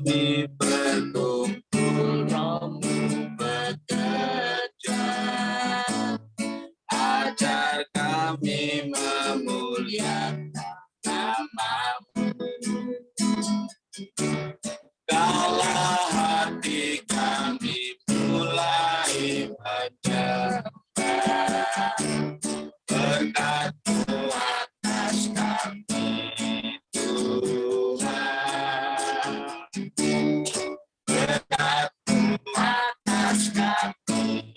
kami berkumpul, Roh-Mu bekerja. Ajar kami memuliakan nama-Mu. Kala hati kami mulai menjembat, berkat-Mu atas kami, Tuhan. Berkat-Mu atas kami.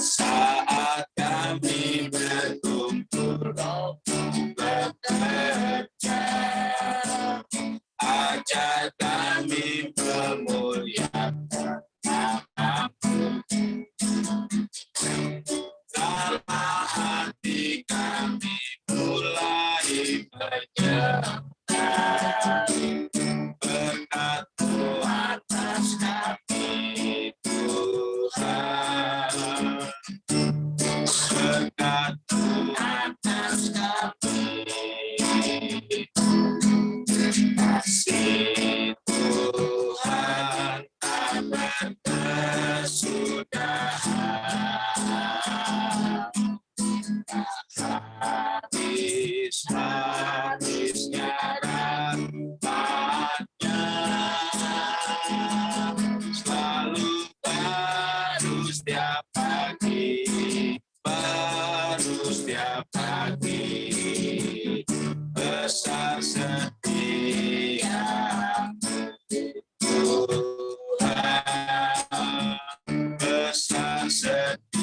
Saat kami berkumpul, Roh-Mu bekerja. Ajar kami memuliakan nama-Mu. Kala hati kami mulai menjembat, berkat-Mu atas kami, Tuhan. Berkat-Mu atas kami. Kasih Tuhan tak berkesudahan, habis-habisnya rahmat-Nya, selalu baru setiap pagi, baru setiap pagi. Besar setia-Mu, Tuhan, besar setia-Mu.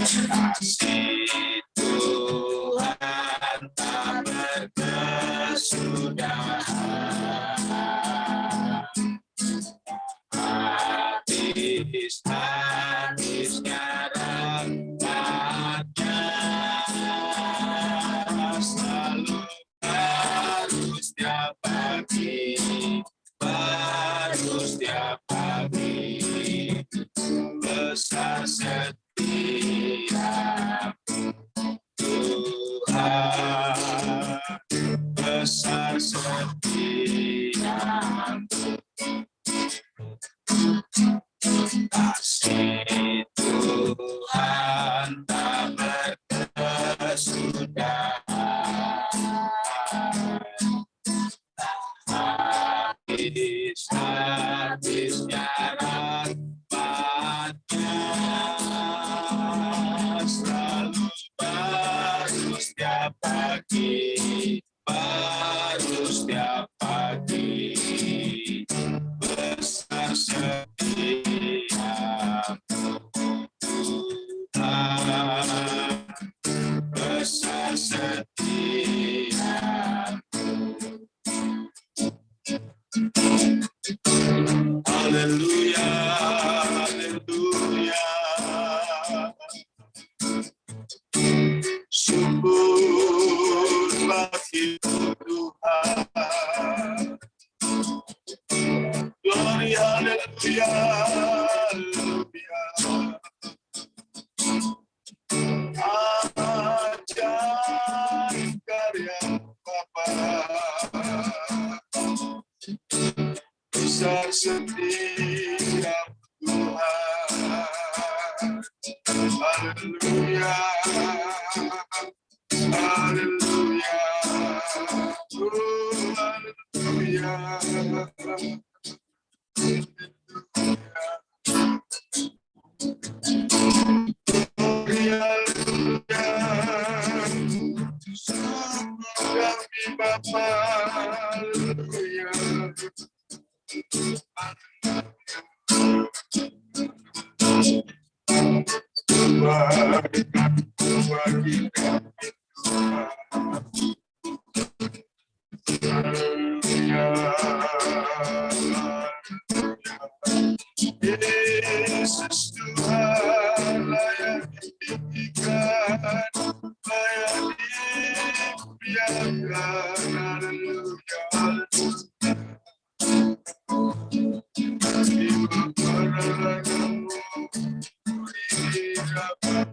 Kasih Tuhan tak berkesudahan, habis-habisnya rahmat-Nya, selalu baru setiap pagi, baru setiap pagi. Besar setia-Mu, Tuhan, besar setia-Mu. Kasih Tuhan tak berkesudahan, habis-habisnya rahmat-Nya, selalu baru setiap pagi, baru setiap pagi. Besar setia-Mu, Tuhan, besar setia-Mu. Haleluya, haleluya. Syukur bagi Tuhan. Glory, haleluya, haleluya. Ajaib karya Bapa, besar setia Tuhan. Haleluya, haleluya, haleluya. Kami Bapa, haleluya. Bagi kami Yesus Tuhan, layani ikan, layani biarkan, haleluya, haleluya. Ibu para lagu, ini dapat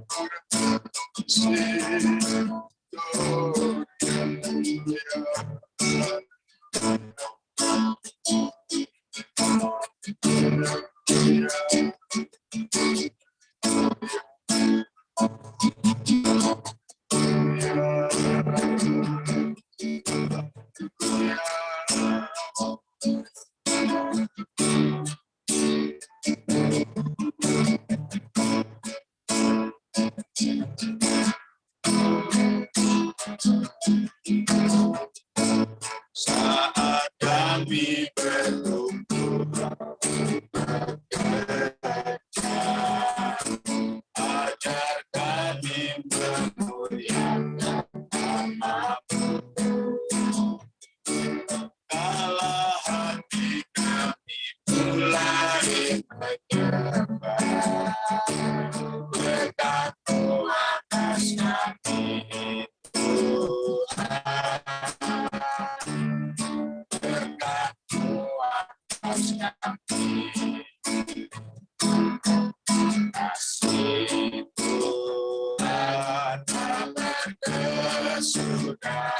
Saat kami berkumpul ajar kami memuliakan nama-Mu. Kala hati kami mulai menyembah, bergantung atas kami Tuhan, bergantung atas kami kasih Tuhan tak berkesudahan.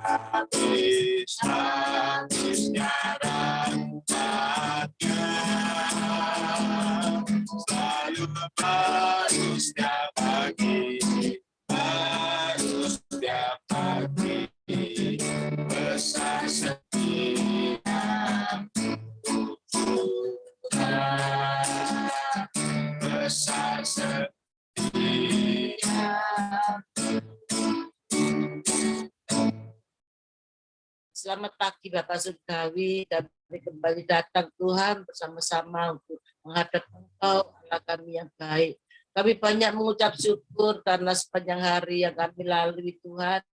Habis-habisnya rahmat-Nya, selalu baru setiap pagi, baru setiap pagi, besar setia-Mu Tuhan, besar setia-Mu. Selamat pagi Bapak Surgawi, kami kembali datang Tuhan bersama-sama untuk menghadap Engkau, Allah kami yang baik. Kami banyak mengucap syukur karena sepanjang hari yang kami lalui Tuhan,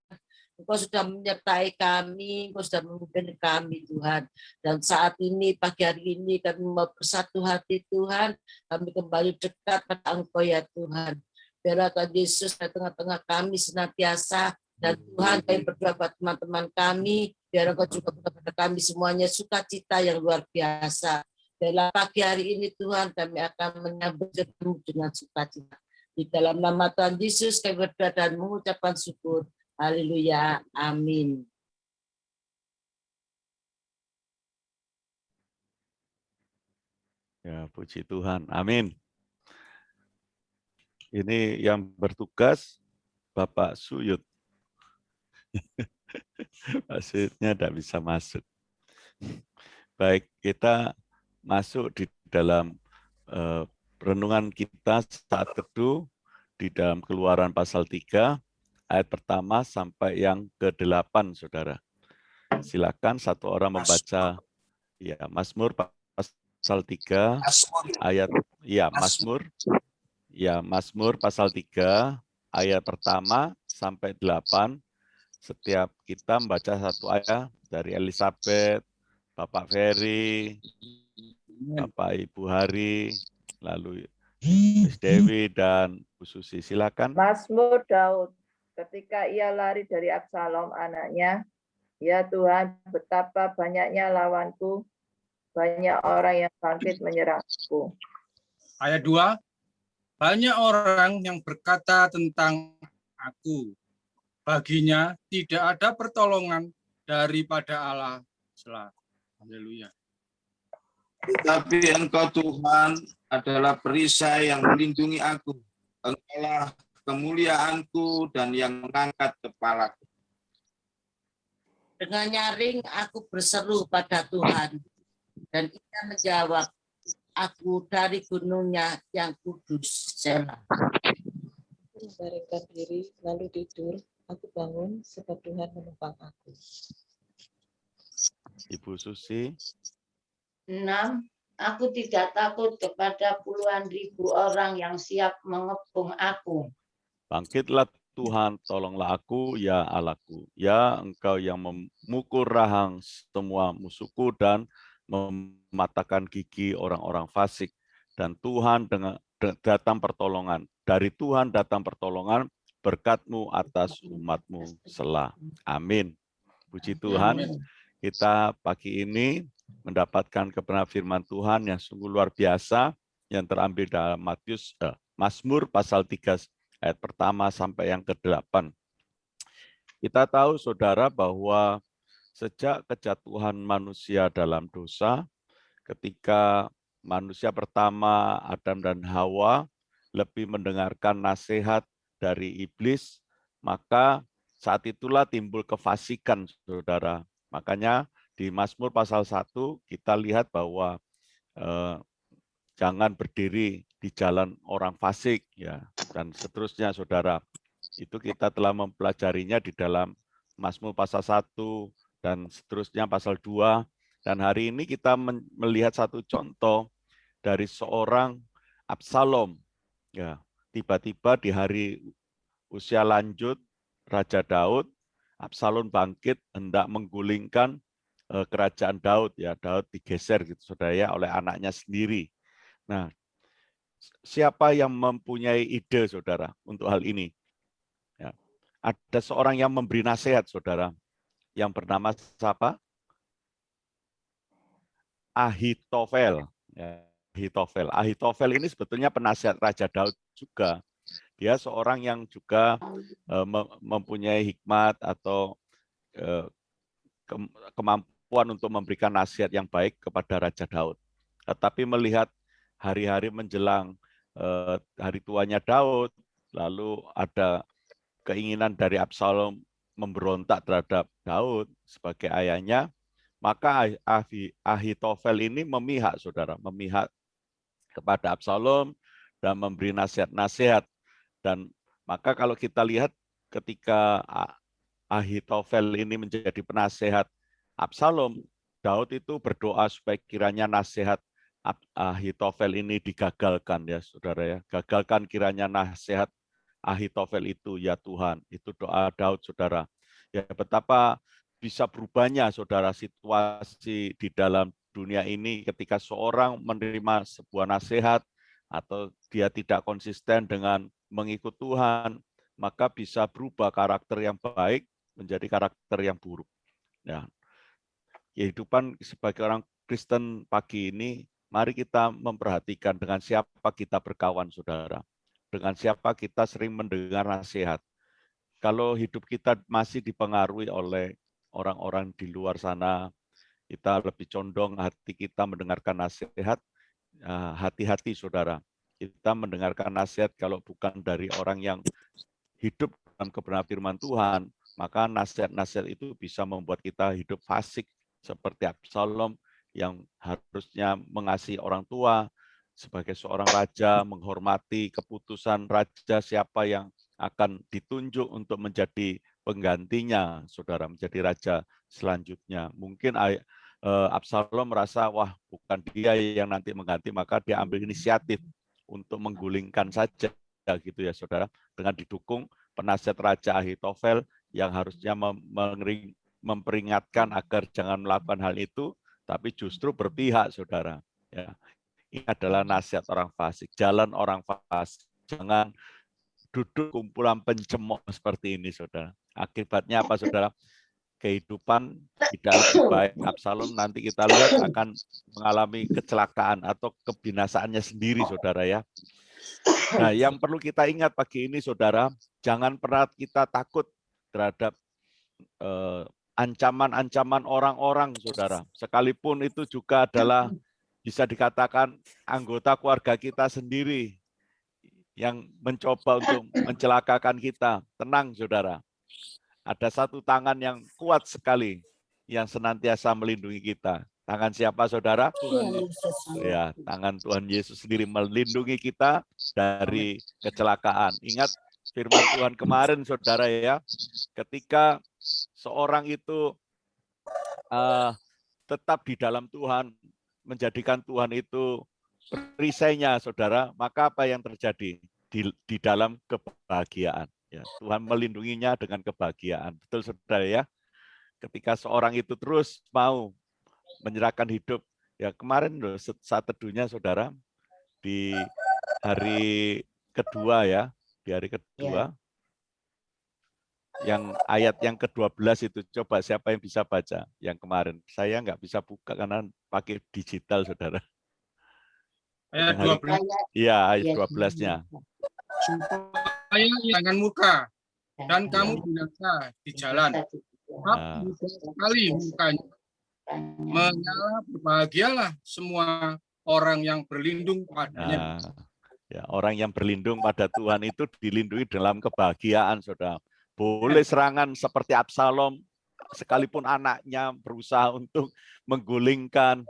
Engkau sudah menyertai kami, Engkau sudah memimpin kami Tuhan. Dan saat ini, pagi hari ini kami mau bersatu hati Tuhan, kami kembali dekat pada Engkau ya Tuhan. Biarlah Tuhan Yesus di tengah-tengah kami senantiasa. Dan Tuhan, kami berdoa buat teman-teman kami, biar Engkau juga kepada kami semuanya sukacita yang luar biasa. Dalam pagi hari ini Tuhan, kami akan menyambut dengan sukacita. Di dalam nama Tuhan Yesus kami berdoa dan mengucapkan syukur. Haleluya. Amin. Ya, puji Tuhan. Amin. Ini yang bertugas Bapak Suyut. Maksudnya tidak bisa masuk. Baik, kita masuk di dalam renungan kita saat teduh di dalam Keluaran pasal 3, ayat pertama sampai yang ke-8, Saudara. Silakan satu orang membaca ya Mazmur pasal 3 ayat Mazmur pasal 3 ayat pertama sampai 8. Setiap kita membaca satu ayat dari Elizabeth, Bapak Ferry, Bapak Ibu Hari, lalu Miss Dewi dan Bu Susi. Silakan. Mazmur Daud, ketika ia lari dari Absalom anaknya, ya Tuhan, betapa banyaknya lawanku, banyak orang yang bangkit menyerangku. Ayat 2, banyak orang yang berkata tentang aku, baginya tidak ada pertolongan daripada Allah selalu. Haleluya. Tetapi Engkau Tuhan adalah perisai yang melindungi aku. Engkaulah kemuliaanku dan yang mengangkat kepalaku. Dengan nyaring aku berseru pada Tuhan, dan Ia menjawab aku dari gunungnya yang kudus. Selah. Membaringkan diri lalu tidur, aku bangun sebab Tuhan menumpang aku. Ibu Susi. 6. Aku tidak takut kepada puluhan ribu orang yang siap mengepung aku. Bangkitlah Tuhan, tolonglah aku, ya Allahku. Ya Engkau yang memukul rahang semua musuhku dan mematahkan gigi orang-orang fasik. Dan Tuhan datang pertolongan. Dari Tuhan datang pertolongan, berkat-Mu atas umat-Mu Selah. Amin. Puji Tuhan, kita pagi ini mendapatkan kebenaran firman Tuhan yang sungguh luar biasa yang terambil dalam Mazmur pasal 3 ayat pertama sampai yang ke-8. Kita tahu saudara bahwa sejak kejatuhan manusia dalam dosa, ketika manusia pertama Adam dan Hawa lebih mendengarkan nasihat dari iblis, maka saat itulah timbul kefasikan, saudara. Makanya di Mazmur pasal 1 kita lihat bahwa jangan berdiri di jalan orang fasik, ya, dan seterusnya, saudara. Itu kita telah mempelajarinya di dalam Mazmur pasal 1 dan seterusnya pasal 2. Dan hari ini kita melihat satu contoh dari seorang Absalom. Ya, tiba-tiba di hari usia lanjut Raja Daud, Absalom bangkit hendak menggulingkan kerajaan Daud. Ya, Daud digeser gitu, saudara, ya, oleh anaknya sendiri. Nah, siapa yang mempunyai ide, saudara, untuk hal ini? Ya. Ada seorang yang memberi nasihat, saudara, yang bernama siapa? Ahitofel. Ya, Ahitofel ini sebetulnya penasihat Raja Daud juga. Dia seorang yang juga mempunyai hikmat atau kemampuan untuk memberikan nasihat yang baik kepada Raja Daud. Tetapi melihat hari-hari menjelang hari tuanya Daud, lalu ada keinginan dari Absalom memberontak terhadap Daud sebagai ayahnya, maka Ahitofel ini memihak, saudara, memihak kepada Absalom dan memberi nasihat-nasihat. Dan maka kalau kita lihat ketika Ahitofel ini menjadi penasehat Absalom, Daud itu berdoa supaya kiranya nasihat Ahitofel ini digagalkan, ya, saudara, ya. Gagalkan kiranya nasihat Ahitofel itu, ya Tuhan. Itu doa Daud, saudara. Ya, betapa bisa berubahnya, saudara, situasi di dalam dunia ini ketika seorang menerima sebuah nasihat atau dia tidak konsisten dengan mengikut Tuhan, maka bisa berubah karakter yang baik menjadi karakter yang buruk. Ya. Kehidupan sebagai orang Kristen pagi ini, mari kita memperhatikan dengan siapa kita berkawan, saudara. Dengan siapa kita sering mendengar nasihat. Kalau hidup kita masih dipengaruhi oleh orang-orang di luar sana, kita lebih condong hati kita mendengarkan nasihat, hati-hati, saudara. Kita mendengarkan nasihat kalau bukan dari orang yang hidup dalam kebenaran firman Tuhan, maka nasihat-nasihat itu bisa membuat kita hidup fasik seperti Absalom yang harusnya mengasihi orang tua, sebagai seorang raja menghormati keputusan raja siapa yang akan ditunjuk untuk menjadi penggantinya, saudara, menjadi raja selanjutnya. Mungkin Absalom merasa, wah, bukan dia yang nanti mengganti, maka dia ambil inisiatif untuk menggulingkan saja, gitu ya, saudara, dengan didukung penasihat Raja Ahitofel yang harusnya memperingatkan agar jangan melakukan hal itu, tapi justru berpihak, saudara. Ya. Ini adalah nasihat orang fasik, jalan orang fasik. Jangan duduk kumpulan pencemooh seperti ini, saudara. Akibatnya apa, saudara? Kehidupan tidak lebih baik. Absalom nanti kita lihat akan mengalami kecelakaan atau kebinasaannya sendiri, saudara, ya. Nah, yang perlu kita ingat pagi ini, saudara, jangan pernah kita takut terhadap ancaman-ancaman orang-orang, saudara. Sekalipun itu juga adalah bisa dikatakan anggota keluarga kita sendiri yang mencoba untuk mencelakakan kita. Tenang, saudara. Ada satu tangan yang kuat sekali yang senantiasa melindungi kita. Tangan siapa, saudara? Ya, tangan Tuhan Yesus sendiri melindungi kita dari kecelakaan. Ingat firman Tuhan kemarin, saudara, ya, ketika seorang itu tetap di dalam Tuhan, menjadikan Tuhan itu perisainya, saudara, maka apa yang terjadi? Di dalam kebahagiaan. Ya, Tuhan melindunginya dengan kebahagiaan. Betul, saudara, ya? Ketika seorang itu terus mau menyerahkan hidup, ya, kemarin loh, saat teduhnya, saudara, di hari kedua, ya, di hari kedua, yang ayat yang ke-12 itu, coba siapa yang bisa baca yang kemarin? Saya nggak bisa buka karena pakai digital, saudara. Ayat Yang hari- 12. Iya, ayat Iya, 12-nya. Supaya jangan murka dan kamu binasa di jalan. Sebab Nah. mudah sekali mukanya menyala, berbahagialah semua orang yang berlindung padanya. Nah, ya, orang yang berlindung pada Tuhan itu dilindungi dalam kebahagiaan, saudara. Boleh serangan seperti Absalom, sekalipun anaknya berusaha untuk menggulingkan,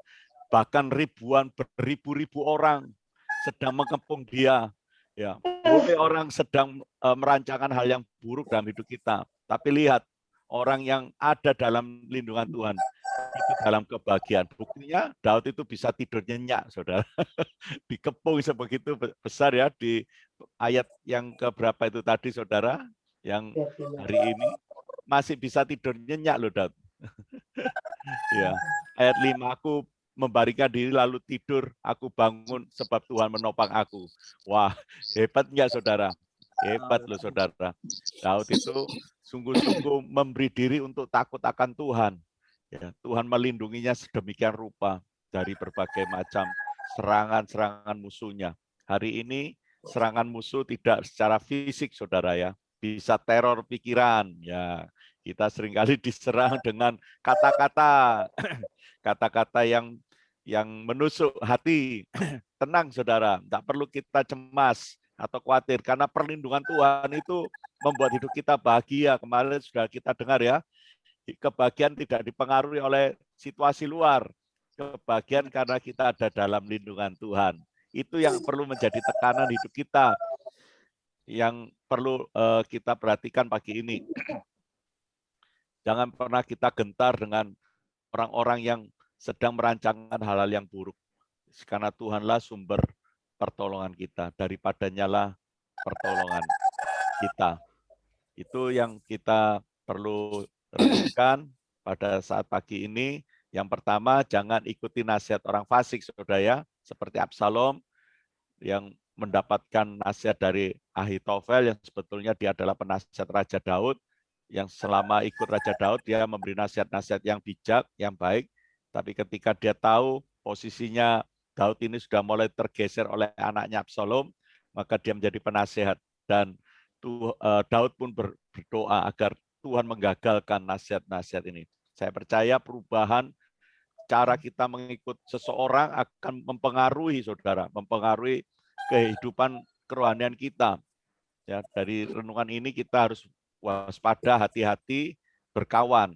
bahkan beribu-ribu orang sedang mengepung dia. Ya, boleh orang sedang merancangkan hal yang buruk dalam hidup kita. Tapi lihat, orang yang ada dalam lindungan Tuhan itu dalam kebahagiaan. Buktinya Daud itu bisa tidur nyenyak, saudara. Dikepung sebegitu besar ya di ayat yang keberapa itu tadi, saudara, yang hari ini masih bisa tidur nyenyak loh, Daud. Ya, ayat 5, aku membaringkan diri lalu tidur, aku bangun sebab Tuhan menopang aku. Wah, hebat enggak, saudara? Hebat loh, saudara. Daud itu sungguh-sungguh memberi diri untuk takut akan Tuhan. Ya, Tuhan melindunginya sedemikian rupa dari berbagai macam serangan-serangan musuhnya. Hari ini serangan musuh tidak secara fisik, saudara ya, bisa teror pikiran. Ya, kita seringkali diserang dengan kata-kata, kata-kata yang menusuk hati. Tenang, saudara, tidak perlu kita cemas atau khawatir karena perlindungan Tuhan itu membuat hidup kita bahagia. Kemarin sudah kita dengar ya, kebahagiaan tidak dipengaruhi oleh situasi luar. Kebahagiaan karena kita ada dalam lindungan Tuhan. Itu yang perlu menjadi tekanan hidup kita, yang perlu kita perhatikan pagi ini. Jangan pernah kita gentar dengan orang-orang yang sedang merancangkan hal-hal yang buruk. Karena Tuhanlah sumber pertolongan kita. Daripadanya lah pertolongan kita. Itu yang kita perlu renungkan pada saat pagi ini. Yang pertama, jangan ikuti nasihat orang fasik, saudara ya, seperti Absalom yang mendapatkan nasihat dari Ahitofel yang sebetulnya dia adalah penasihat Raja Daud, yang selama ikut Raja Daud dia memberi nasihat-nasihat yang bijak, yang baik, tapi ketika dia tahu posisinya Daud ini sudah mulai tergeser oleh anaknya Absalom, maka dia menjadi penasehat, dan Daud pun berdoa agar Tuhan menggagalkan nasihat-nasihat ini. Saya percaya perubahan cara kita mengikut seseorang akan mempengaruhi, saudara, mempengaruhi kehidupan kerohanian kita. Ya, dari renungan ini kita harus waspada, hati-hati berkawan.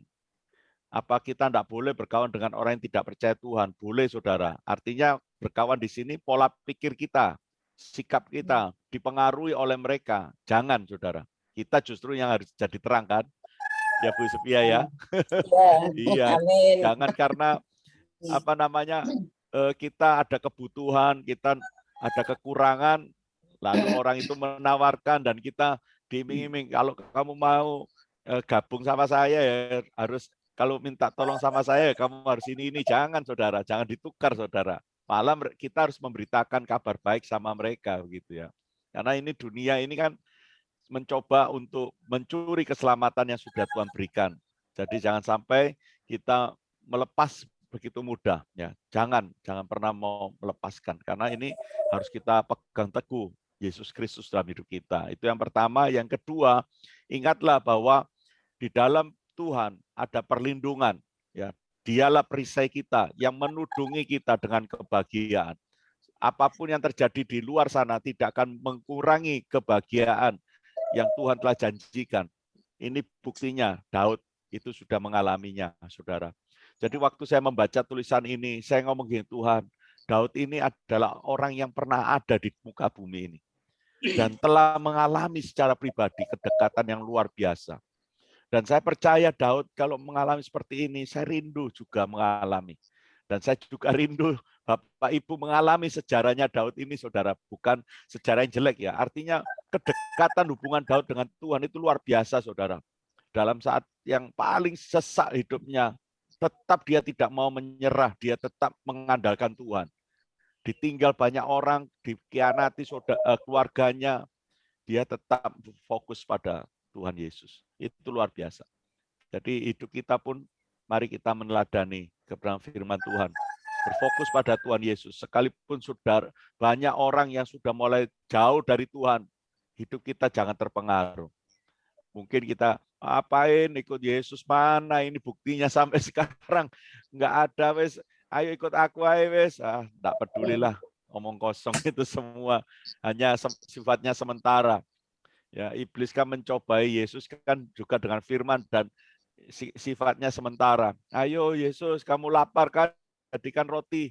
Apa kita tidak boleh berkawan dengan orang yang tidak percaya Tuhan? Boleh, saudara. Artinya berkawan di sini pola pikir kita, sikap kita dipengaruhi oleh mereka. Jangan, saudara. Kita justru yang harus jadi terang, kan? Ya, Bu Sepia ya. Iya. Jangan karena kita ada kebutuhan, kita ada kekurangan, lalu orang itu menawarkan dan kita diiming-iming, kalau kamu mau gabung sama saya ya harus, kalau minta tolong sama saya kamu harus ini. Jangan, saudara, jangan ditukar, saudara. Malah kita harus memberitakan kabar baik sama mereka, begitu ya. Karena ini dunia ini kan mencoba untuk mencuri keselamatan yang sudah Tuhan berikan. Jadi jangan sampai kita melepas begitu mudah, ya. Jangan pernah mau melepaskan, karena ini harus kita pegang teguh Yesus Kristus dalam hidup kita. Itu yang pertama. Yang kedua, ingatlah bahwa di dalam Tuhan ada perlindungan, ya. Dialah perisai kita yang menudungi kita dengan kebahagiaan. Apapun yang terjadi di luar sana tidak akan mengurangi kebahagiaan yang Tuhan telah janjikan. Ini buktinya, Daud itu sudah mengalaminya, saudara. Jadi waktu saya membaca tulisan ini, saya ngomong gini, Tuhan, Daud ini adalah orang yang pernah ada di muka bumi ini. Dan telah mengalami secara pribadi kedekatan yang luar biasa. Dan saya percaya Daud kalau mengalami seperti ini, saya rindu juga mengalami. Dan saya juga rindu Bapak Ibu mengalami sejarahnya Daud ini, saudara. Bukan sejarah yang jelek ya. Artinya kedekatan hubungan Daud dengan Tuhan itu luar biasa, saudara. Dalam saat yang paling sesak hidupnya, tetap dia tidak mau menyerah. Dia tetap mengandalkan Tuhan. Ditinggal banyak orang, dikhianati keluarganya, dia tetap fokus pada Tuhan Yesus. Itu luar biasa. Jadi hidup kita pun, mari kita meneladani kebenaran firman Tuhan. berfokus pada Tuhan Yesus. Sekalipun saudara banyak orang yang sudah mulai jauh dari Tuhan, hidup kita jangan terpengaruh. Mungkin kita apain ikut Yesus, mana ini buktinya sampai sekarang nggak ada, wes ayo ikut aku ayo wes, nggak pedulilah, omong kosong itu semua, hanya sifatnya sementara. Ya, iblis kan mencobai Yesus kan juga dengan firman dan sifatnya sementara. Ayo Yesus, kamu lapar kan, jadikan roti,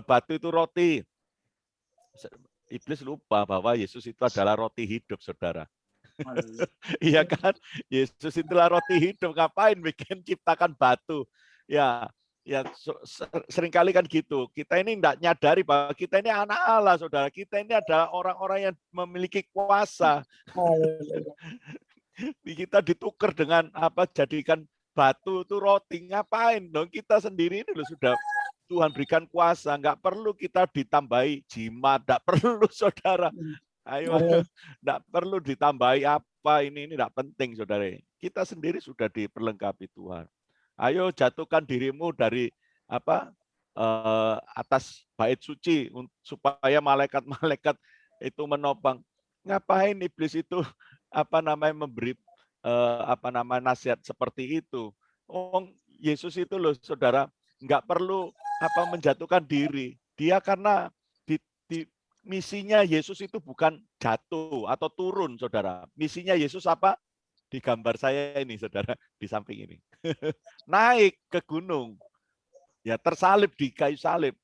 batu itu roti. Iblis lupa bahwa Yesus itu adalah roti hidup, saudara. Iya kan? Yesus itulah roti hidup. Ngapain bikin ciptakan batu? Ya, ya seringkali kan gitu. Kita ini tidak nyadari bahwa kita ini anak Allah, saudara. Kita ini adalah orang-orang yang memiliki kuasa. Kita ditukar dengan apa? Jadikan batu itu roti. Ngapain dong? Kita sendiri ini loh sudah Tuhan berikan kuasa. Nggak perlu kita ditambahi jimat. Nggak perlu, saudara. Ayo, enggak perlu ditambahi apa ini enggak penting, saudara. Kita sendiri sudah diperlengkapi Tuhan. Ayo jatuhkan dirimu dari apa atas bait suci supaya malaikat-malaikat itu menopang. Ngapain iblis itu memberi nasihat seperti itu? Oh, Yesus itu loh, saudara, enggak perlu menjatuhkan diri. Dia karena misinya Yesus itu bukan jatuh atau turun, saudara. Misinya Yesus apa? Di gambar saya ini, saudara, di samping ini. Naik ke gunung. Ya, tersalib di kayu salib.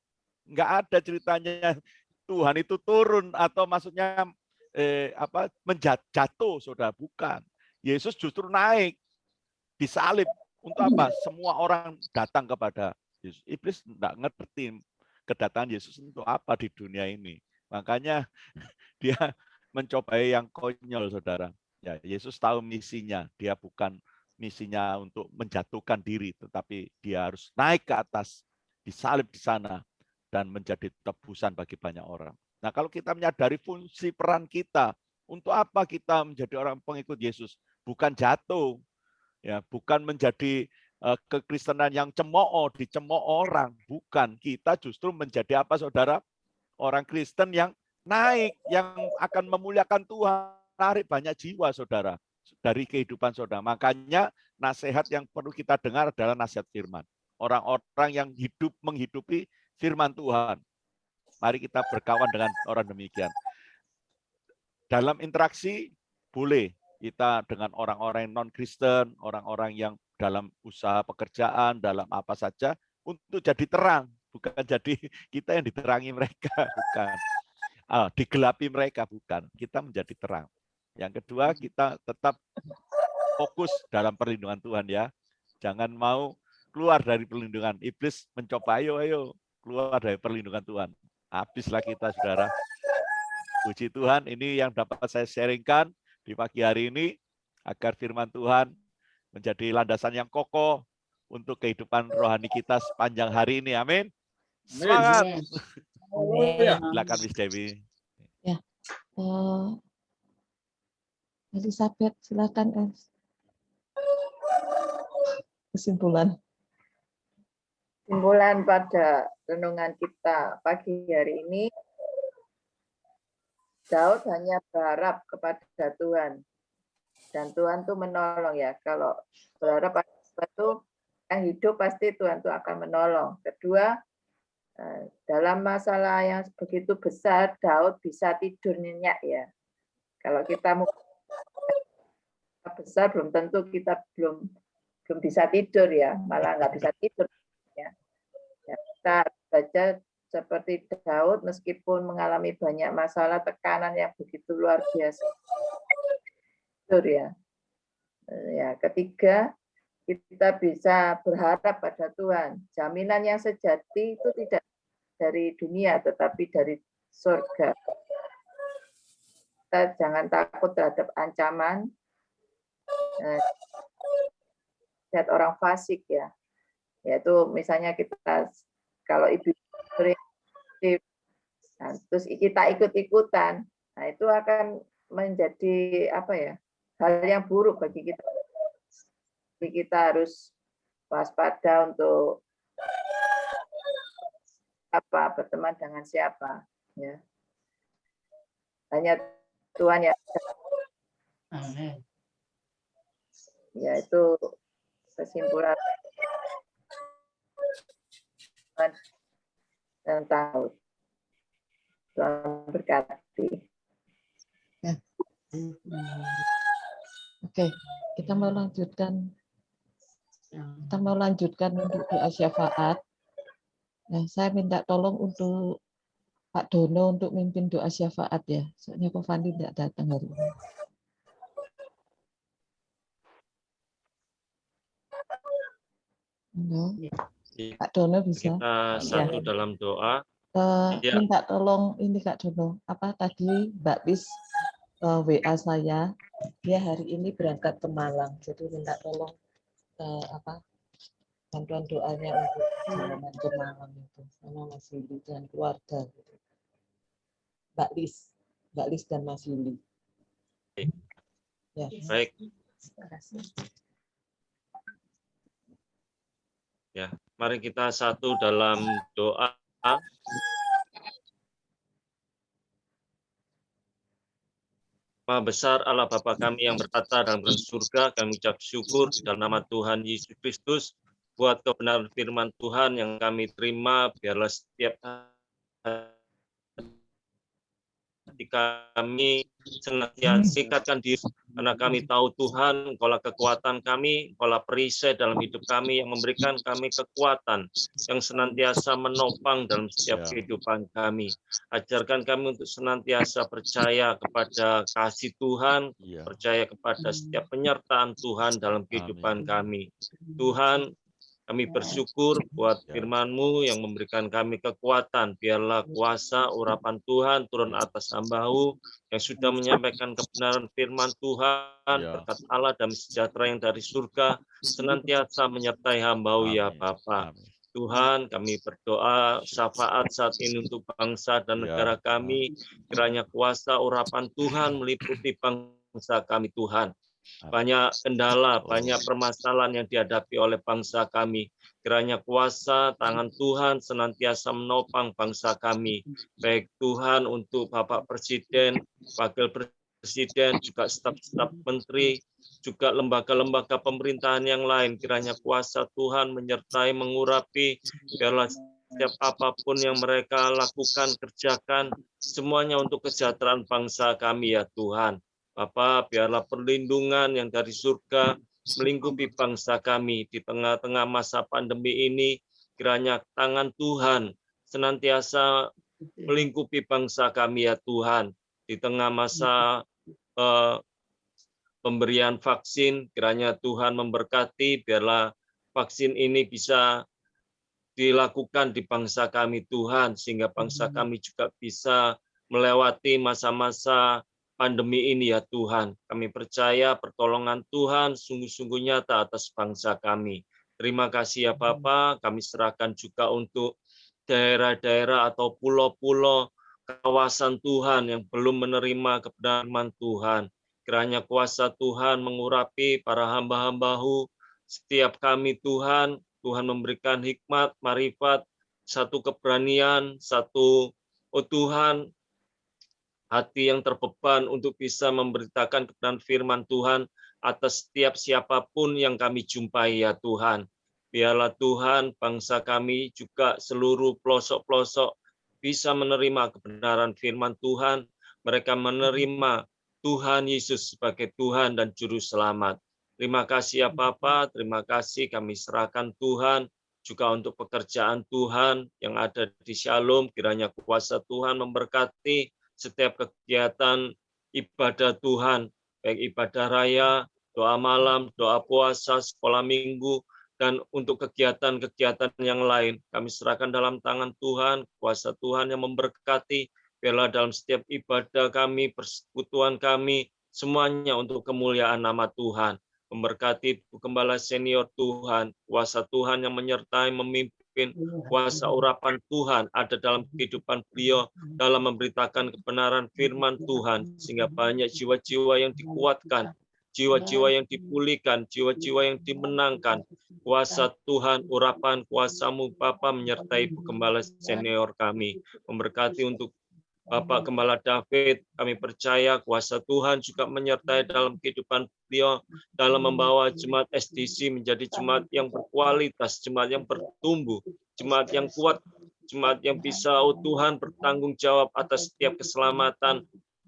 Enggak ada ceritanya Tuhan itu turun atau maksudnya menjatuh, saudara. Bukan. Yesus justru naik, disalib. Untuk apa? Semua orang datang kepada Yesus. Iblis enggak ngerti kedatangan Yesus untuk apa di dunia ini. Makanya dia mencobai yang konyol, saudara. Ya, Yesus tahu misinya. Dia bukan misinya untuk menjatuhkan diri, tetapi dia harus naik ke atas, disalib di sana, dan menjadi tebusan bagi banyak orang. Nah, kalau kita menyadari fungsi peran kita, untuk apa kita menjadi orang pengikut Yesus? Bukan jatuh, ya, bukan menjadi kekristenan yang cemooh, dicemooh orang. Bukan, kita justru menjadi apa, saudara? Orang Kristen yang naik, yang akan memuliakan Tuhan, tarik banyak jiwa, saudara, dari kehidupan saudara. Makanya nasihat yang perlu kita dengar adalah nasihat firman. Orang-orang yang menghidupi firman Tuhan. Mari kita berkawan dengan orang demikian. Dalam interaksi, boleh kita dengan orang-orang non-Kristen, orang-orang yang dalam usaha pekerjaan, dalam apa saja, untuk jadi terang. Bukan jadi kita yang diterangi mereka, bukan. Digelapi mereka, bukan. Kita menjadi terang. Yang kedua, kita tetap fokus dalam perlindungan Tuhan, ya. Jangan mau keluar dari perlindungan. Iblis mencoba, ayo keluar dari perlindungan Tuhan. Habislah kita, saudara. Puji Tuhan, ini yang dapat saya sharingkan di pagi hari ini, agar firman Tuhan menjadi landasan yang kokoh untuk kehidupan rohani kita sepanjang hari ini. Amin. Semangat. Silakan Miss Dewi. Ya, Elizabeth, silakan. Kesimpulan pada renungan kita pagi hari ini, Daud hanya berharap kepada Tuhan, dan Tuhan tuh menolong, ya. Kalau berharap pada sesuatu yang hidup, pasti Tuhan tuh akan menolong. Kedua, dalam masalah yang begitu besar, Daud bisa tidur nyenyak, ya. Kalau kita mau besar, belum tentu kita belum bisa tidur, ya, malah nggak bisa tidur, ya. Kita baca seperti Daud, meskipun mengalami banyak masalah, tekanan yang begitu luar biasa, tidur, ya. Ya, ketiga, kita bisa berharap pada Tuhan. Jaminan yang sejati itu tidak dari dunia, tetapi dari surga. Kita jangan takut terhadap ancaman, lihat orang fasik, ya. Yaitu misalnya kita, kalau ibu terus kita ikut-ikutan, nah itu akan menjadi hal yang buruk bagi kita. Jadi kita harus waspada untuk siapa, berteman dengan siapa. Ya. Hanya Tuhan yang Amin. ya itu kesimpulan dan tahu. Tuhan berkati. Oke, kita mau lanjutkan. Kita mau lanjutkan untuk doa syafaat. Nah, saya minta tolong untuk Pak Dono untuk mimpin doa syafaat ya. Soalnya Pak Fandi tidak datang hari ini. Halo, Pak Dono bisa? Kita satu dalam doa. Ya. Minta tolong ini Kak Dono. Apa tadi Mbak Lis WA saya, dia hari ini berangkat ke Malang. Jadi minta tolong bantuan doanya untuk perjalanan ke Malang itu sama Mas Yuli dan keluarga. Mbak Lis dan Mas Yuli. Ya. Baik. Ya, mari kita satu dalam doa. Maha besar Allah Bapa kami yang berkata dalam surga, kami ucap syukur dalam nama Tuhan Yesus Kristus buat kebenaran firman Tuhan yang kami terima, biarlah setiap hati kami senantiasa singkatkan diri, karena kami tahu Tuhan, Engkaulah kekuatan kami, Engkaulah perisai dalam hidup kami yang memberikan kami kekuatan yang senantiasa menopang dalam setiap kehidupan kami. Ajarkan kami untuk senantiasa percaya kepada kasih Tuhan, percaya kepada setiap penyertaan Tuhan dalam kehidupan kami. Tuhan, kami bersyukur buat firman-Mu yang memberikan kami kekuatan. Biarlah kuasa urapan Tuhan turun atas hamba-Mu yang sudah menyampaikan kebenaran firman Tuhan, berkat Allah dan sejahtera yang dari surga, senantiasa menyertai hamba-Mu ya Bapa. Tuhan, kami berdoa syafaat saat ini untuk bangsa dan negara kami. Kiranya kuasa urapan Tuhan meliputi bangsa kami Tuhan. Banyak kendala, banyak permasalahan yang dihadapi oleh bangsa kami. Kiranya kuasa tangan Tuhan senantiasa menopang bangsa kami. Baik Tuhan untuk Bapak Presiden, Wakil Presiden, juga staf-staf menteri, juga lembaga-lembaga pemerintahan yang lain. Kiranya kuasa Tuhan menyertai, mengurapi, biarlah setiap apapun yang mereka lakukan, kerjakan, semuanya untuk kesejahteraan bangsa kami ya Tuhan. Bapak, biarlah perlindungan yang dari surga melingkupi bangsa kami di tengah-tengah masa pandemi ini. Kiranya tangan Tuhan senantiasa melingkupi bangsa kami ya Tuhan. Di tengah masa pemberian vaksin, kiranya Tuhan memberkati, biarlah vaksin ini bisa dilakukan di bangsa kami Tuhan, sehingga bangsa kami juga bisa melewati masa-masa pandemi ini ya Tuhan. Kami percaya pertolongan Tuhan sungguh-sungguh nyata atas bangsa kami. Terima kasih ya Bapa, kami serahkan juga untuk daerah-daerah atau pulau-pulau kawasan Tuhan yang belum menerima kebenaran Tuhan. Kiranya kuasa Tuhan mengurapi para hamba-hamba-Mu, setiap kami Tuhan, Tuhan memberikan hikmat, marifat, satu keberanian, satu Tuhan, hati yang terbeban untuk bisa memberitakan kebenaran firman Tuhan atas setiap siapapun yang kami jumpai ya Tuhan. Biarlah Tuhan bangsa kami juga seluruh pelosok-pelosok bisa menerima kebenaran firman Tuhan. Mereka menerima Tuhan Yesus sebagai Tuhan dan Juru Selamat. Terima kasih ya Bapa, terima kasih kami serahkan Tuhan juga untuk pekerjaan Tuhan yang ada di Shalom. Kiranya kuasa Tuhan memberkati setiap kegiatan ibadah Tuhan, baik ibadah raya, doa malam, doa puasa, sekolah minggu, dan untuk kegiatan-kegiatan yang lain. Kami serahkan dalam tangan Tuhan, kuasa Tuhan yang memberkati, biarlah dalam setiap ibadah kami, persekutuan kami, semuanya untuk kemuliaan nama Tuhan. Memberkati Gembala Senior Tuhan, kuasa Tuhan yang menyertai, memimpin, kuasa urapan Tuhan ada dalam kehidupan beliau dalam memberitakan kebenaran firman Tuhan, sehingga banyak jiwa-jiwa yang dikuatkan, jiwa-jiwa yang dipulihkan, jiwa-jiwa yang dimenangkan. Kuasa Tuhan, urapan kuasa-Mu Bapa menyertai Ibu Gembala senior kami. Memberkati untuk Bapak Gembala David, kami percaya kuasa Tuhan juga menyertai dalam kehidupan beliau, dalam membawa jemaat SDC menjadi jemaat yang berkualitas, jemaat yang bertumbuh, jemaat yang kuat, jemaat yang bisa, oh Tuhan, bertanggung jawab atas setiap keselamatan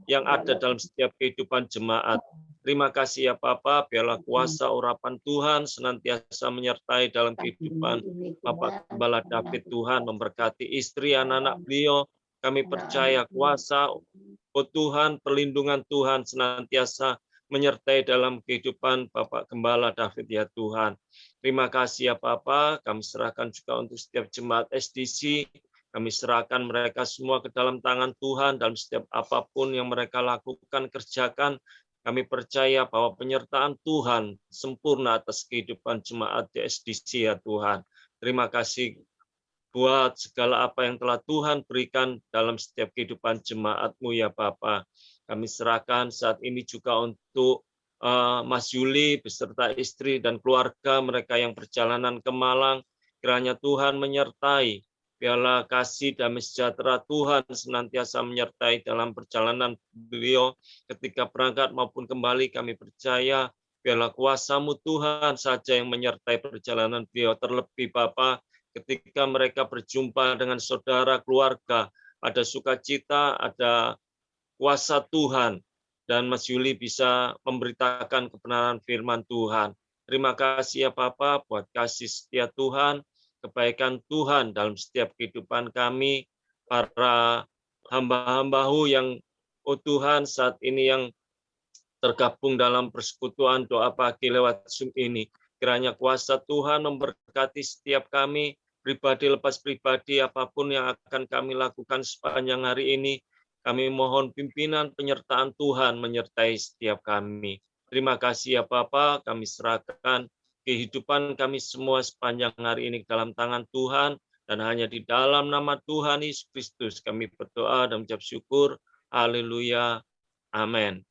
yang ada dalam setiap kehidupan jemaat. Terima kasih ya Bapak, biarlah kuasa urapan Tuhan senantiasa menyertai dalam kehidupan Bapak Gembala David. Tuhan memberkati istri, anak-anak beliau. Kami percaya kuasa, oh Tuhan, perlindungan Tuhan senantiasa menyertai dalam kehidupan Bapak Gembala David ya Tuhan. Terima kasih ya Bapak, kami serahkan juga untuk setiap jemaat SDC, kami serahkan mereka semua ke dalam tangan Tuhan dalam setiap apapun yang mereka lakukan, kerjakan. Kami percaya bahwa penyertaan Tuhan sempurna atas kehidupan jemaat di SDC ya Tuhan. Terima kasih buat segala apa yang telah Tuhan berikan dalam setiap kehidupan jemaat-Mu ya Bapa. Kami serahkan saat ini juga untuk Mas Yuli beserta istri dan keluarga mereka yang perjalanan ke Malang. Kiranya Tuhan menyertai, biarlah kasih damai sejahtera Tuhan senantiasa menyertai dalam perjalanan beliau ketika berangkat maupun kembali. Kami percaya biarlah kuasa-Mu Tuhan saja yang menyertai perjalanan beliau, terlebih Bapa ketika mereka berjumpa dengan saudara keluarga, ada sukacita, ada kuasa Tuhan, dan Mas Yuli bisa memberitakan kebenaran firman Tuhan. Terima kasih ya Bapa buat kasih setia Tuhan, kebaikan Tuhan dalam setiap kehidupan kami, para hamba-hamba-Mu yang, oh Tuhan, saat ini yang tergabung dalam persekutuan doa pagi lewat Zoom ini. Kiranya kuasa Tuhan memberkati setiap kami, pribadi lepas pribadi, apapun yang akan kami lakukan sepanjang hari ini. Kami mohon pimpinan penyertaan Tuhan menyertai setiap kami. Terima kasih ya Bapa, kami serahkan kehidupan kami semua sepanjang hari ini dalam tangan Tuhan, dan hanya di dalam nama Tuhan Yesus Kristus kami berdoa dan mengucap syukur. Haleluya. Amin.